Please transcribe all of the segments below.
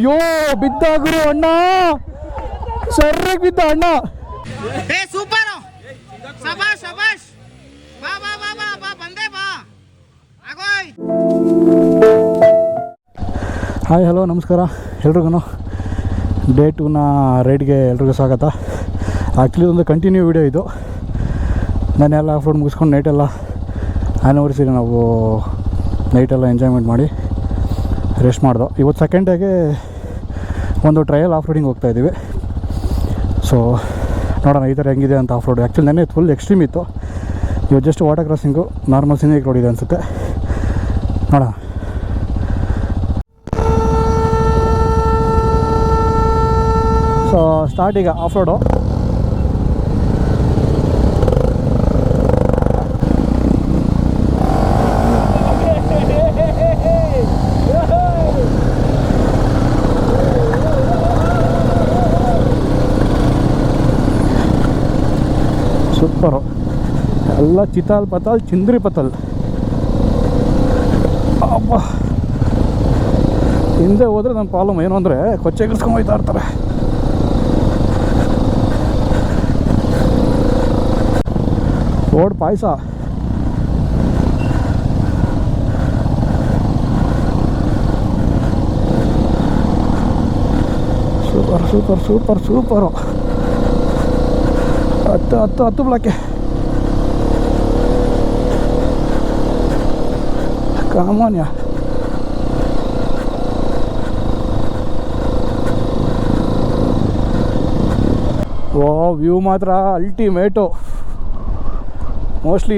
ಅಯ್ಯೋ ಬಿದ್ದ ಗುರು ಅಣ್ಣ, ಸರ್ರಿಗೆ ಬಿದ್ದ ಅಣ್ಣ. ಸೂಪರ್, ಶಬಾಷ್ ಶಬಾಷ್, ಬಾ ಬಾ ಬಾ ಬಾ ಬಾ, ಬಂದೆ ಬಾ ಆಗೋಯ್. ಹಾಯ್ ಹಲೋ ನಮಸ್ಕಾರ ಎಲ್ರಿಗೂ. ಡೇ 2ನ ರೈಡ್ಗೆ ಎಲ್ರಿಗೂ ಸ್ವಾಗತ. ಆ್ಯಕ್ಚುಲಿ ಒಂದು ಕಂಟಿನ್ಯೂ ವಿಡಿಯೋ ಇದು. ನಾನೆಲ್ಲ ಆಫ್ ರೋಡ್ ಮುಗಿಸ್ಕೊಂಡು ನೈಟೆಲ್ಲ ಆ್ಯನಿವರ್ಸರಿ ನಾವು ನೈಟೆಲ್ಲ ಎಂಜಾಯ್ಮೆಂಟ್ ಮಾಡಿ ರೆಸ್ಟ್ ಮಾಡ್ದೋ. ಇವತ್ತು ಸೆಕೆಂಡ್ ಡೇಗೆ ಒಂದು ಟ್ರಯಲ್ ಆಫ್ ರೋಡಿಂಗ್ ಹೋಗ್ತಾಯಿದ್ದೀವಿ. ಸೊ ನೋಡೋಣ ಈ ಥರ ಹೆಂಗಿದೆ ಅಂತ ಆಫ್ ರೋಡ್. ಆ್ಯಕ್ಚುಲಿ ನೆನ್ನೆ ಫುಲ್ ಎಕ್ಸ್ಟ್ರೀಮ್ ಇತ್ತು. ಇವತ್ತು just water crossing, normal scenic road ಇದೆ ಅನಿಸುತ್ತೆ. ನೋಡೋಣ. ಸೊ ಸ್ಟಾರ್ಟ್ ಈಗ ಆಫ್ ರೋಡು. ಸೂಪರು, ಎಲ್ಲ ಚಿತಾಲ್ ಪತಾಲ್ ಚಿಂದ್ರಿ ಪತಲ್. ಅಬ್ಬ, ಹಿಂದೆ ಹೋದರೆ ನನ್ನ ಪ್ರಾಬ್ಲಮ್ ಏನು ಅಂದರೆ ಕೊಚ್ಚೆಗಿರ್ಸ್ಕೊಂಡು ಹೋಗ್ತಾ ಇರ್ತಾರೆ. ರೋಡ್ ಪಾಯಸ. Super super super super. 10 ಬ್ಲಾಕೆ. ಕಾಮಾನ್ಯ ಓ ವ್ಯೂ ಮಾತ್ರ ಅಲ್ಟಿಮೇಟು. ಮೋಸ್ಟ್ಲಿ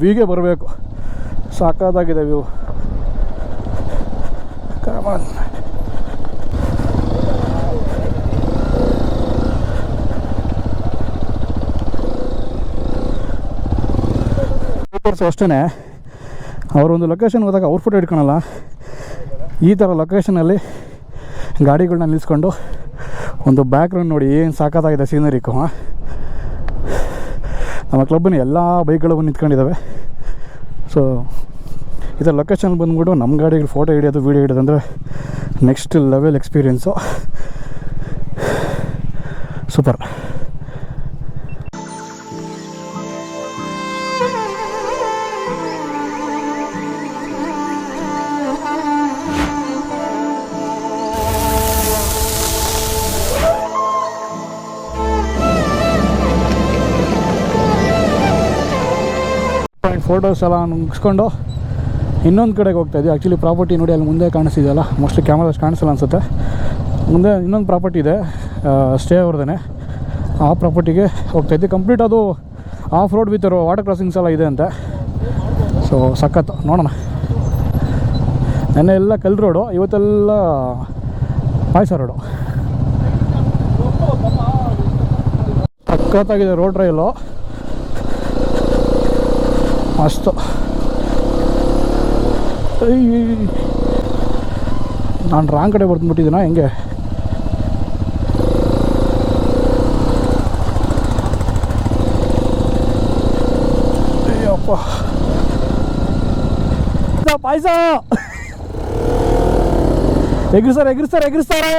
ವಿಗೆ ಬರಬೇಕು, ಸಾಕಾಗಿದೆ ವ್ಯೂ. ಕಾಮಾನ್. ಅಷ್ಟೇ, ಅವರೊಂದು ಲೊಕೇಶನ್ ಹೋದಾಗ ಅವ್ರ ಫೋಟೋ ಇಟ್ಕೊಳಲ್ಲ. ಈ ಥರ ಲೊಕೇಶನಲ್ಲಿ ಗಾಡಿಗಳನ್ನ ನಿಲ್ಲಿಸ್ಕೊಂಡು ಒಂದು ಬ್ಯಾಕ್ಗ್ರೌಂಡ್ ನೋಡಿ ಏನು ಸಾಕಾಗಿದೆ ಸೀನರಿಕು. ನಮ್ಮ ಕ್ಲಬ್ಬಿನ ಎಲ್ಲ ಬೈಕ್ಗಳು ನಿಂತ್ಕೊಂಡಿದ್ದಾವೆ. ಸೊ ಈ ಥರ ಲೊಕೇಶನ್ ಬಂದ್ಬಿಟ್ಟು ನಮ್ಮ ಗಾಡಿಗಳು ಫೋಟೋ ಹಿಡಿಯೋದು ವೀಡಿಯೋ ಹಿಡಿಯೋದು ಅಂದರೆ next level experience. Super. Photos ಎಲ್ಲ ಮುಗಿಸ್ಕೊಂಡು ಇನ್ನೊಂದು ಕಡೆಗೆ ಹೋಗ್ತಾಯಿದ್ವಿ. ಆ್ಯಕ್ಚುಲಿ ಪ್ರಾಪರ್ಟಿ ನೋಡಿ ಅಲ್ಲಿ ಮುಂದೆ ಕಾಣಿಸ್ತಿದೆಯಲ್ಲ, ಮೋಸ್ಟ್ಲಿ ಕ್ಯಾಮ್ರಾದಲ್ಲಿ ಕಾಣಿಸಲ್ಲ ಅನಿಸುತ್ತೆ. ಮುಂದೆ ಇನ್ನೊಂದು ಪ್ರಾಪರ್ಟಿ ಇದೆ, ಸ್ಟೇ ಅವ್ರದೇ. ಆ ಪ್ರಾಪರ್ಟಿಗೆ ಹೋಗ್ತಾಯಿದ್ವಿ. ಕಂಪ್ಲೀಟ್ ಅದು ಆಫ್ ರೋಡ್ ವಿತ್ ವಾಟರ್ ಕ್ರಾಸಿಂಗ್ಸ್ ಎಲ್ಲ ಇದೆ ಅಂತೆ. ಸೊ ಸಖತ್ತು. ನೋಡೋಣ. ನೆನ್ನೆ ಎಲ್ಲ ಕಲ್ ರೋಡು, ಇವತ್ತೆಲ್ಲ ಪಾಯಸ ರೋಡು. ಸಖತ್ತಾಗಿದೆ ರೋಡ್ ಟ್ರೈಲು, ಮಸ್ತು. ನಾನು ರಾಂಗ್ ಕಡೆ ಬರ್ದ್ಬಿಟ್ಟಿದ್ದೀನ ಹೆಂಗೆ? ಅಯ್ಯಪ್ಪ, ಪಾಯಸ ಎಗ್ರಿಸ್ತಾರೆ.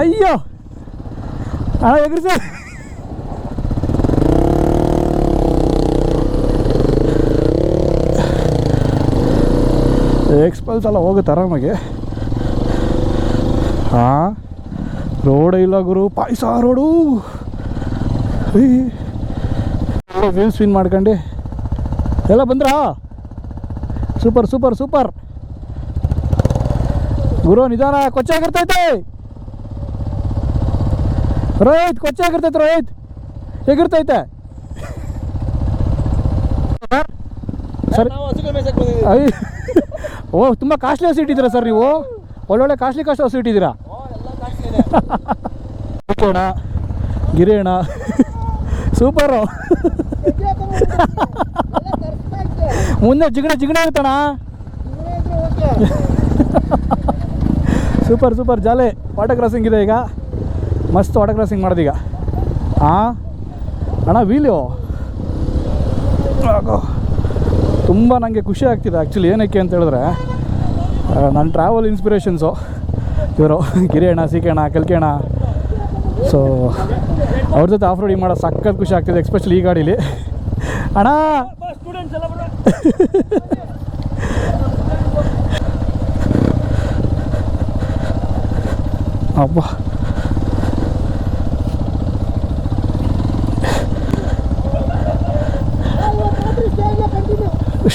ಅಯ್ಯೋ ಅಣ್ಣ ಎಗ್ರಿಸ್ತಾರೆ. ಎಕ್ಸ್ಪಲ್ಸ್ ಎಲ್ಲ ಹೋಗುತ್ತೆ ಆರಾಮಾಗಿ. ಹಾಂ, ರೋಡೇ ಇಲ್ಲ ಗುರು, ಪಾಯಸ ರೋಡು. ವ್ಯೂ ಸ್ವಿನ್ ಮಾಡ್ಕೊಂಡು ಎಲ್ಲ ಬಂದ್ರಾ? ಸೂಪರ್ ಸೂಪರ್ ಸೂಪರ್ ಗುರು. ನಿಧಾನ, ಕೊಚ್ಚೆ ಆಗಿರ್ತೈತೆ ರೋಹಿತ್, ಕೊಚ್ಚೆ ಆಗಿರ್ತೈತೆ ರೋಹಿತ್, ಹೇಗಿರ್ತೈತೆ ಸರ್? ಓ, ತುಂಬ ಕಾಸ್ಟ್ಲಿ ಹಸು ಇಟ್ಟಿದ್ದೀರಾ ಸರ್ ನೀವು? ಒಳ್ಳೊಳ್ಳೆ ಕಾಸ್ಟ್ಲಿ ಹಸು ಇಟ್ಟಿದ್ದೀರಾ. ಅಣ್ಣ ಗಿರಿ ಅಣ್ಣ ಸೂಪರು. ಮುಂದೆ ಜಿಗಣೆ ಇರ್ತಣ್ಣ. ಸೂಪರ್ ಸೂಪರ್ ಜಾಲಿ. ವಾಟರ್ ಕ್ರಾಸಿಂಗ್ ಇದೆ ಈಗ, ಮಸ್ತ್ ವಾಟರ್ ಕ್ರಾಸಿಂಗ್ ಮಾಡೋದೀಗ. ಹಾಂ ಅಣ್ಣ, ವೀಲು ತುಂಬ ನನಗೆ ಖುಷಿ ಆಗ್ತಿದೆ ಆ್ಯಕ್ಚುಲಿ. ಏನಕ್ಕೆ ಅಂತ ಹೇಳಿದ್ರೆ ನನ್ನ ಟ್ರಾವೆಲ್ ಇನ್ಸ್ಪಿರೇಷನ್ಸು ಇವರು ಗಿರಿಯಣ್ಣ ಸಿಕಣ್ಣ ಕಲ್ಕಣ್ಣ. ಸೊ ಅವ್ರ ಜೊತೆ ಆಫ್ ರೋಡಿಂಗ್ ಮಾಡೋ ಸಖತ್ ಖುಷಿ ಆಗ್ತಿದೆ, ಎಸ್ಪೆಷಲಿ ಈ ಗಾಡೀಲಿ. ಅಣ್ಣ ಅಬ್ಬಾ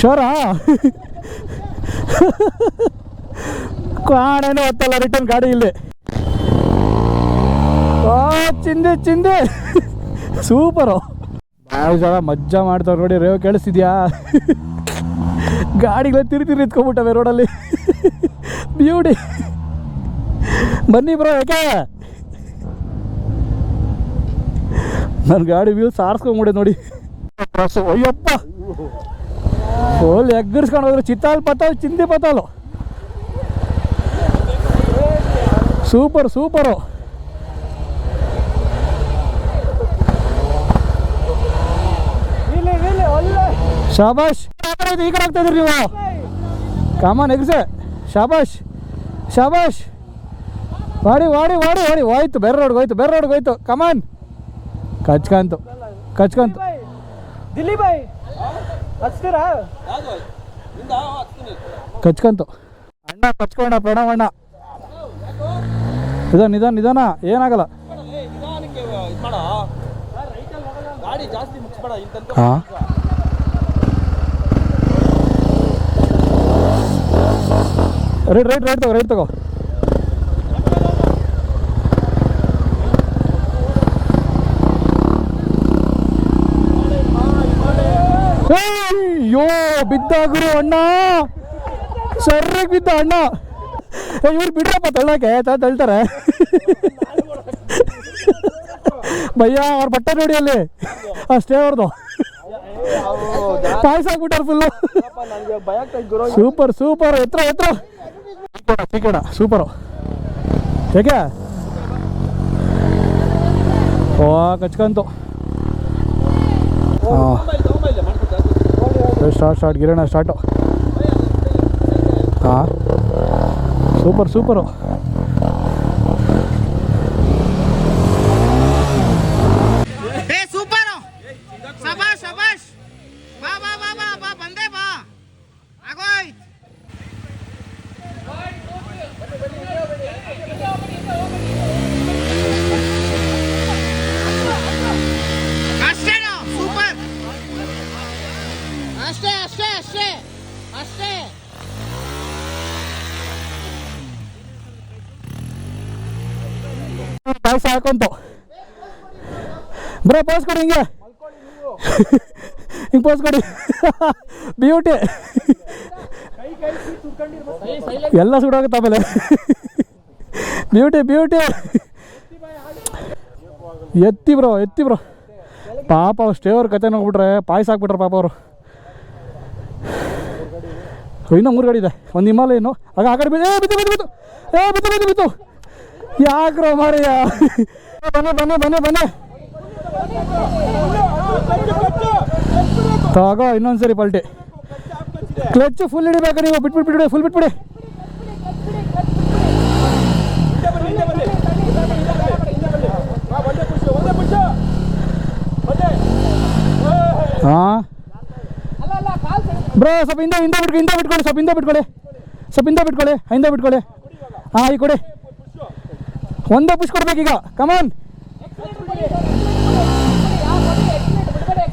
ಶೋರಾ ಕಾಣೇನೋ ಹೊತ್ತಲ್ಲ ರಿಟರ್ನ್ ಗಾಡಿ ಇಲ್ಲಿ. ಚಿಂದೆ ಸೂಪರು. ಭಾಳ ಜನ ಮಜ್ಜಾ ಮಾಡ್ತಾರೆ ನೋಡಿ. ರೇವ್ ಕೇಳಿಸ್ತಿದ್ಯಾ? ಗಾಡಿಗಳೇ ತಿರುಗಿ ನಿಂತ್ಕೊಂಡ್ಬಿಟ್ಟವೆ ರೋಡಲ್ಲಿ. ಬ್ಯೂಟಿ. ಬನ್ನಿ ಬ್ರೋ. ಯಾಕೆ ನನ್ನ ಗಾಡಿ ವ್ಯೂಸ್ ಸಾರಿಸ್ಕೊಂಬಿಡೆ ನೋಡಿ. ಅಯ್ಯಪ್ಪ ಫುಲ್ ಎಗ್ಗಿರ್ಸ್ಕೊಂಡು ಹೋದ್ರೆ ಚಿತ್ತಾಲ್ ಪತ್ತಾಲ್ ಚಿಂದಿ ಪತ್ತಾಲು. ಸೂಪರು. ಶಾಬಾಷ್. ಈ ಕಡೆ ಆಗ್ತಾ ಇದ್ರಿ ನೀವು. ಕಾಮನ್ ಎಗ್ಸೆ. ಶಾಬಾಷ್ ವಾಡಿ ಹೋಯ್ತು. ಬೇರೆ ರೋಡ್ಗೆ ಹೋಯ್ತು. ಕಮಾನ್ ಕಚ್ಕಂತು ಕಚ್ಕಂತು ಅಣ್ಣ ಕಚ್ಕೊಂಡ ಪ್ರಣವಣ್ಣ. ನಿಧಾನ ಏನಾಗಲ್ಲ. ಹಾಂ ರೈಟ್ ತಗೋ. ಅಯ್ಯೋ ಬಿದ್ದ ಗುರು ಅಣ್ಣ, ಸರ್ರಿಗೆ ಬಿದ್ದ ಅಣ್ಣ. ಇವ್ರು ಬಿಡ್ರಪ್ಪ ತಳ್ಳಕ್ಕೆ, ತಳ್ತಾರೆ ಭಯ್ಯ. ಅವ್ರ ಬಟ್ಟೆ ನೋಡಿ ಅಲ್ಲಿ ಅಷ್ಟೇ ಅವ್ರದ್ದು. ಪಾಯಸ ಹಾಕ್ಬಿಟ್ಟಾರ ಫುಲ್ಲು. ಸೂಪರ್. ಎತ್ತರ ಸೂಪರು. ಹೇಗೆ ಓ ಕಚ್ಕಂತು. ಸ್ಟಾರ್ಟ್ ಗಿರಣ ಸ್ಟಾರ್ಟು. ಹಾಂ ಸೂಪರು. ಸೂಪರು. ಶಬಾಷ್. ಬಾ ಬಂದೆ ಬಾ. ಆಗೋಯ್ತು. ಅಷ್ಟೇನೋ ಸೂಪರ್. ಅಷ್ಟೇ. ಪಾಯಸ ಹಾಕೊಂತು ಬ್ರೋ. ಪೋಸ್ ಕೊಡಿ ಹಿಂಗೆ ಪೋಸ್ ಕೊಡಿ. ಬ್ಯೂಟಿ. ಎಲ್ಲ ಸುಡೋಗುತ್ತೆ ಆಮೇಲೆ. ಬ್ಯೂಟಿ. ಎತ್ತಿ ಬ್ರೋ. ಪಾಪ ಅವ್ರು ಸ್ಟೇವರ್ ಕತೆ ನೋಡ್ಬಿಟ್ರೆ ಪಾಯಸ ಹಾಕ್ಬಿಟ್ರೆ ಪಾಪ ಅವರು. ಇನ್ನೂ 3 ಗಾಡಿ ಇದೆ. ಒಂದು ಹಿಮಾಲಯನು ಆಗ ಆ ಕಡೆ ಬಿತ್ತು. ಯಾಕ್ರೋ ಮಾರಯ್ಯ. ಬನ್ನಿ ತಗೋ ಇನ್ನೊಂದ್ಸರಿ ಪಲ್ಟಿ. ಕ್ಲಚ್ ಫುಲ್ ಹಿಡಿಬೇಕು ನೀವು. ಬಿಟ್ಬಿಡಿ ಫುಲ್ ಬಿಟ್ಬಿಡಿ. ಹಾಂ ಬ್ರೋ ಸ್ವಲ್ಪ ಹಿಂದೆ ಬಿಟ್ಕೊಳ್ಳಿ. ಹಿಂದೆ ಬಿಟ್ಕೊಳ್ಳಿ. ಹಾಂ ಈ ಕೊಡಿ. ಒಂದೇ ಪುಷ್ ಕೊಡ್ಬೇಕೀಗ. ಕಮಾನ್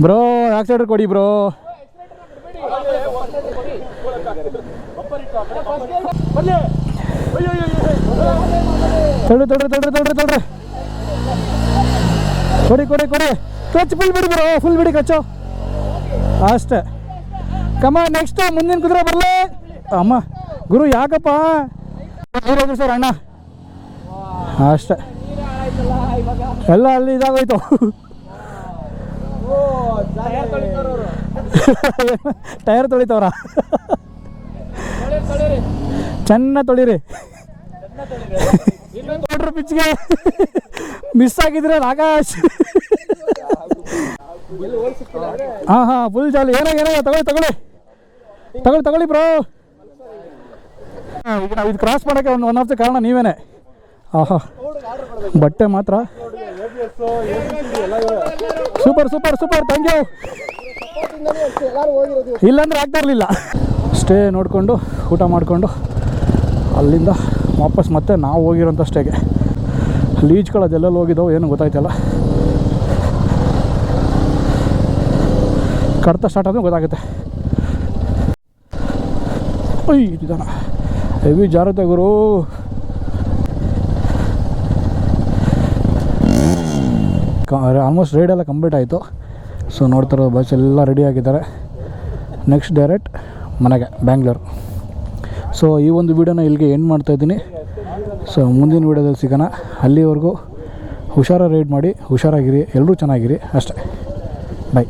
ಬ್ರೋ. ಆಕ್ಸಿಲೇಟರ್ ಕೊಡಿ ಬ್ರೋ. ತಳ್ರಿ ಕೊಡಿ. ಕ್ಲಚ್ ಫುಲ್ ಬಿಡಿ ಕಚ್ಚು ಅಷ್ಟೇ. ಕಮಾನ್ ನೆಕ್ಸ್ಟ್ ಮುಂದಿನ ಕುದುರೆ ಬರಲೇ. ಅಮ್ಮ ಗುರು ಯಾಕಪ್ಪ ಸರ್ ಅಣ್ಣ. ಅಷ್ಟೇ ಎಲ್ಲ ಅಲ್ಲಿ ಇದಾಗೋಯ್ತು. ಟೈರ್ ತೊಳಿತವ್ರ. ಚೆನ್ನಾಗಿ ತೊಳಿರಿ. ಪಿಚ್ಗೆ ಮಿಸ್ ಆಗಿದ್ರೆ ಆಕಾಶ್. ಹಾಂ ಫುಲ್ ಜಾಲಿ. ಏನಾಗ ತಗೊಳ್ಳಿ ಬ್ರೋ. ಈಗ ನಾವು ಇದು ಕ್ರಾಸ್ ಮಾಡೋಕ್ಕೆ ಒನ್ ಆಫ್ ದ ಕಾರಣ ನೀವೇನೆ. ಆಹಾ, ಬಟ್ಟೆ ಮಾತ್ರ super super super, thank you. ಇಲ್ಲಾಂದ್ರೆ ಆಗ್ತಾ ಇರಲಿಲ್ಲ. ಸ್ಟೇ ನೋಡಿಕೊಂಡು ಊಟ ಮಾಡಿಕೊಂಡು ಅಲ್ಲಿಂದ ವಾಪಸ್ ಮತ್ತೆ ನಾವು ಹೋಗಿರೋಂಥ ಸ್ಟೇಗೆ. ಲೀಚ್ಗಳು ಅದೆಲ್ಲ ಹೋಗಿದ್ದಾವೆ, ಏನು ಗೊತ್ತಾಯ್ತಲ್ಲ. ಕಡ್ತ ಸ್ಟಾರ್ಟ್ ಆದ್ರೆ ಗೊತ್ತಾಗುತ್ತೆ. ಅಯ್ಯ ನಿಧಾನ, ಹೆವಿ ಜಾರತ್ತೆ ಗುರು. ಆಲ್ಮೋಸ್ಟ್ ರೈಡೆಲ್ಲ ಕಂಪ್ಲೀಟ್ ಆಯಿತು. ಸೊ ನೋಡ್ತಾರೋ ಬಸ್ ಎಲ್ಲ ರೆಡಿ ಆಗಿದ್ದಾರೆ. ನೆಕ್ಸ್ಟ್ ಡೈರೆಕ್ಟ್ ಮನೆಗೆ, ಬ್ಯಾಂಗ್ಳೂರು. ಸೊ ಈ ಒಂದು ವೀಡಿಯೋನ ಇಲ್ಲಿಗೆ ಎಂಡ್ ಮಾಡ್ತಾಯಿದ್ದೀನಿ. ಸೊ ಮುಂದಿನ ವೀಡಿಯೋದಲ್ಲಿ ಸಿಗೋಣ. ಅಲ್ಲಿವರೆಗೂ ಹುಷಾರಾಗಿ ರೈಡ್ ಮಾಡಿ, ಹುಷಾರಾಗಿರಿ, ಎಲ್ಲರೂ ಚೆನ್ನಾಗಿರಿ ಅಷ್ಟೇ. ಬಾಯ್.